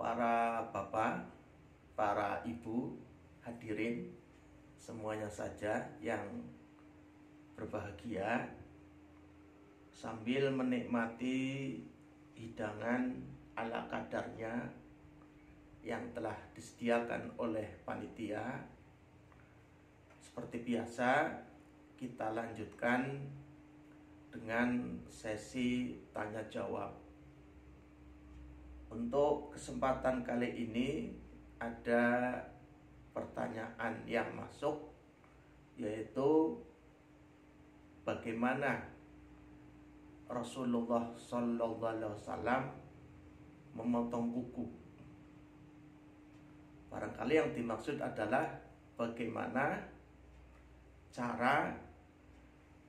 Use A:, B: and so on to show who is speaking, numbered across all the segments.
A: para bapak, para ibu, hadirin semuanya saja yang berbahagia sambil menikmati hidangan ala kadarnya yang telah disediakan oleh panitia. Seperti biasa, kita lanjutkan dengan sesi tanya jawab. Untuk kesempatan kali ini ada pertanyaan yang masuk, yaitu bagaimana Rasulullah Sallallahu Alaihi Wasallam memotong kuku. Barangkali yang dimaksud adalah bagaimana cara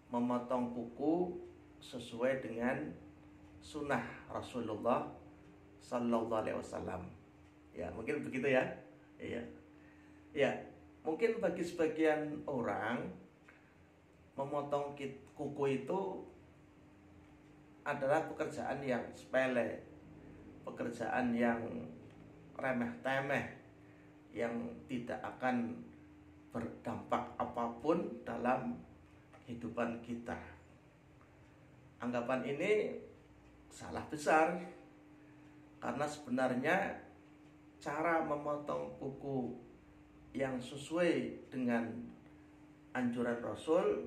A: memotong kuku sesuai dengan sunnah Rasulullah Sallallahu Alaihi Wasallam. Ya, mungkin begitu ya. Ya, mungkin bagi sebagian orang memotong kuku itu adalah pekerjaan yang sepele, pekerjaan yang remeh-temeh, yang tidak akan berdampak apapun dalam kehidupan kita. Anggapan ini salah besar, karena sebenarnya cara memotong kuku yang sesuai dengan anjuran Rasul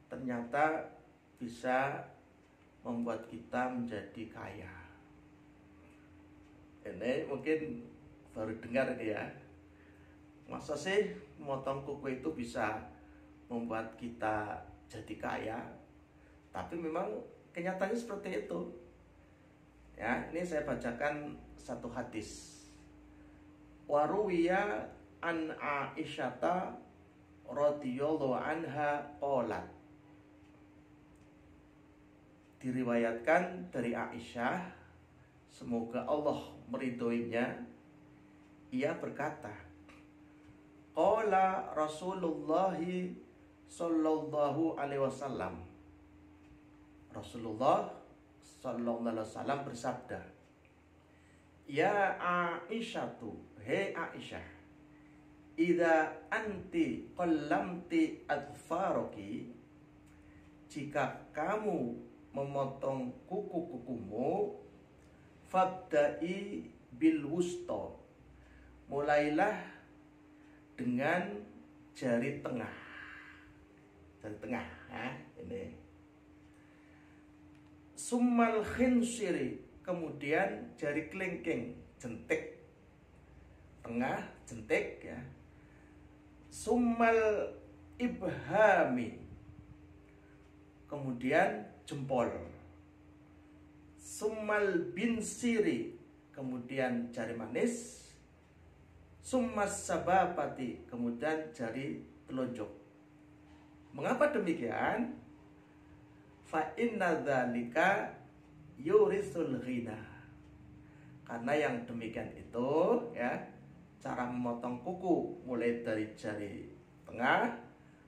A: ternyata bisa membuat kita menjadi kaya. Ini mungkin baru dengar ini ya. Masa sih memotong kuku itu bisa membuat kita jadi kaya? Tapi memang kenyataannya seperti itu. Ya, ini saya bacakan satu hadis. Waruwiya an Aisyata radhiyallahu anha qalat. Diriwayatkan dari Aisyah, semoga Allah meridhoinya, ia berkata, qala Rasulullah sallallahu alaihi wasallam. Rasulullah sallallahu alaihi wasallam bersabda, ya Aisyatu, hei Aisyah, idza anti qallamti adfaroki, jika kamu memotong kuku-kukumu, fabda'i bil wusta, mulailah dengan jari tengah. Jari tengah, ini. Summal khinsiri, kemudian jari kelingking, jentik tengah, jentik ya. Summal ibhami, kemudian jempol. Summal binsiri, kemudian jari manis. Summas sababati, kemudian jari telunjuk. Mengapa demikian? Fa inna dzalika yurisul ghina. Karena yang demikian itu ya, cara memotong kuku mulai dari jari tengah,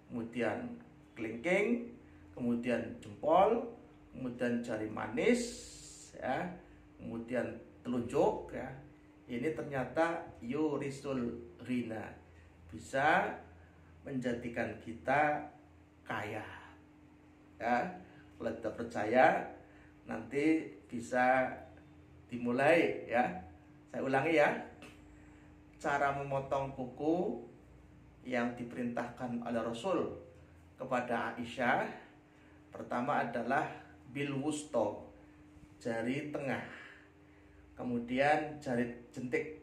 A: kemudian kelingking, kemudian jempol, kemudian jari manis ya, kemudian telunjuk ya. Ini ternyata yurisul ghina, bisa menjadikan kita kaya. Ya, kalau kita percaya, nanti bisa dimulai ya. Saya ulangi ya. Cara memotong kuku yang diperintahkan oleh Rasul kepada Aisyah, pertama adalah bil wusto, jari tengah, kemudian jari jentik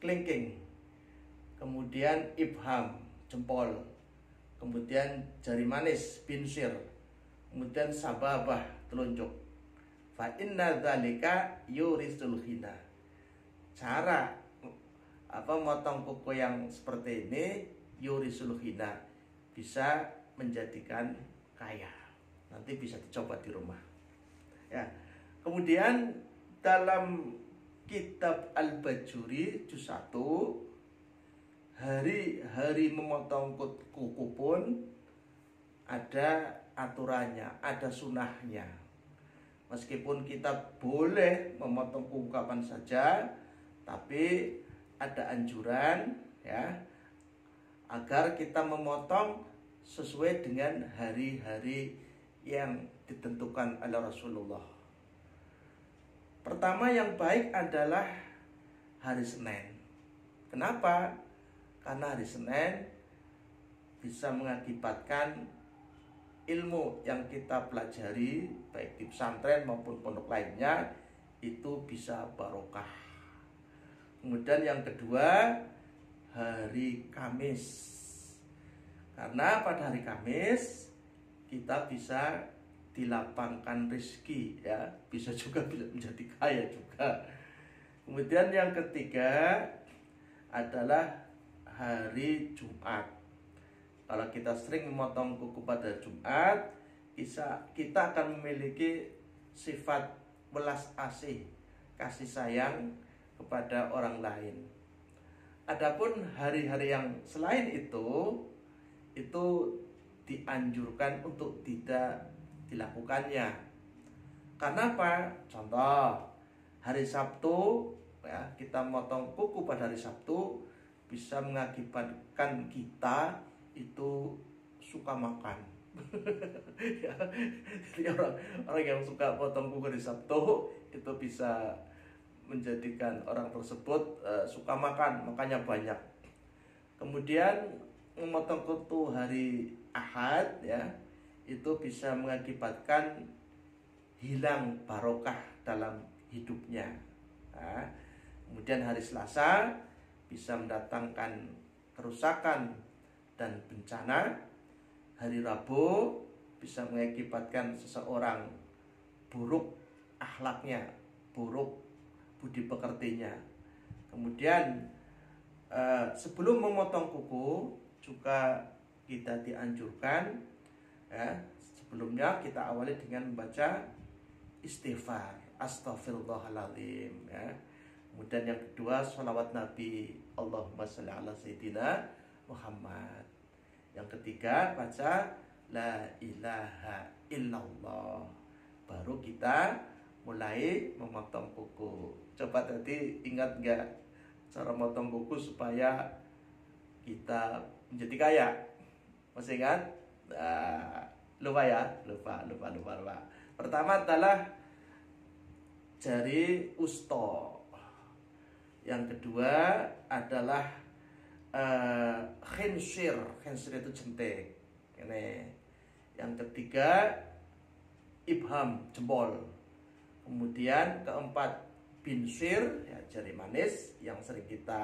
A: kelingking, kemudian ibham, jempol, kemudian jari manis, binsir, kemudian sababah, telunjuk. Fa inna dzalika yurisul ghina. Cara motong kuku yang seperti ini yurisul ghina, bisa menjadikan kaya. Nanti bisa dicoba di rumah. Ya. Kemudian dalam kitab Al-Bajuri juz 1, hari-hari memotong kuku pun ada aturannya, ada sunahnya. Meskipun kita boleh memotong kuku kapan saja, Tapi ada anjuran ya agar kita memotong sesuai dengan hari-hari yang ditentukan oleh Rasulullah. Pertama yang baik adalah hari Senin. Kenapa? Karena hari Senin bisa mengakibatkan ilmu yang kita pelajari baik di pesantren maupun pondok lainnya itu bisa barokah. Kemudian yang kedua, hari Kamis. Karena pada hari Kamis kita bisa dilapangkan rezeki ya, bisa juga menjadi kaya juga. Kemudian yang ketiga adalah hari Jumat. Kalau kita sering memotong kuku pada Jumat, kita akan memiliki sifat welas asih, kasih sayang kepada orang lain. Adapun hari-hari yang selain itu dianjurkan untuk tidak dilakukannya. Karena apa? Contoh, hari Sabtu ya, kita motong kuku pada hari Sabtu bisa mengakibatkan kita itu suka makan. Ya, jadi orang yang suka potong kuku di Sabtu itu bisa menjadikan orang tersebut suka makannya banyak. Kemudian memotong kuku hari Ahad ya, itu bisa mengakibatkan hilang barokah dalam hidupnya. Nah, kemudian hari Selasa bisa mendatangkan kerusakan dan bencana. Hari Rabu bisa mengakibatkan seseorang buruk akhlaknya, buruk budi pekertinya. Kemudian sebelum memotong kuku juga kita dianjurkan ya, sebelumnya kita awali dengan membaca istighfar, astaghfirullahaladzim ya. Kemudian yang kedua, sholawat Nabi, Allahumma sholli ala sayyidina Muhammad. Yang ketiga, baca la ilaha illallah. Baru kita mulai memotong kuku. Coba tadi ingat nggak cara memotong kuku supaya kita menjadi kaya? Masih ingat? Lupa ya? Lupa. Pertama adalah jari usto. Yang kedua adalah khinsir itu jentik. Ini. Yang ketiga ibham, jempol. Kemudian keempat binsir, ya, jari manis yang sering kita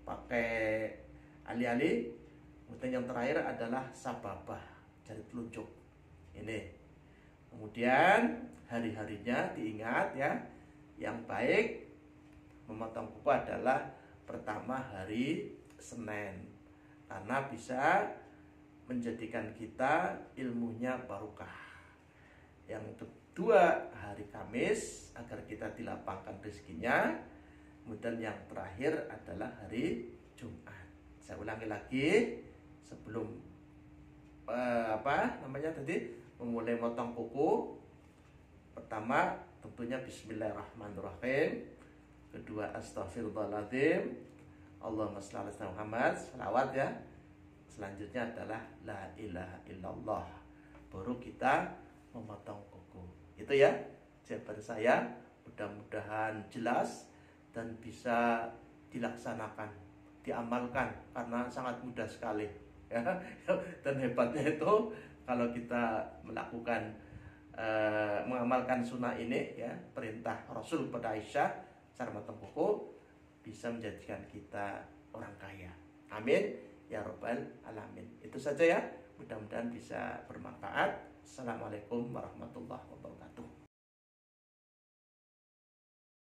A: pakai alih-alih. Kemudian yang terakhir adalah sababah, jari telunjuk. Ini. Kemudian hari-harinya diingat ya. Yang baik memotong kuku adalah pertama hari Senin, karena bisa menjadikan kita ilmunya barokah. Yang kedua hari Kamis agar kita dilapangkan rezekinya. Kemudian yang terakhir adalah hari Jumat. Saya ulangi lagi sebelum memulai motong kuku. Pertama tentunya bismillahirrahmanirrahim. Kedua astaghfirullahaladzim, Allahumma sholli ala Muhammad, selawat ya. Selanjutnya adalah la ilaha illallah. Baru kita memotong kuku. Itu ya jawaban saya. Mudah-mudahan jelas dan bisa dilaksanakan, diamalkan, karena sangat mudah sekali ya. Dan hebatnya itu kalau kita melakukan mengamalkan sunnah ini ya, perintah Rasul pada Aisyah, cara memotong kuku bisa menjadikan kita orang kaya. Amin ya rabbal alamin. Itu saja ya, mudah-mudahan bisa bermanfaat. Assalamualaikum warahmatullahi wabarakatuh.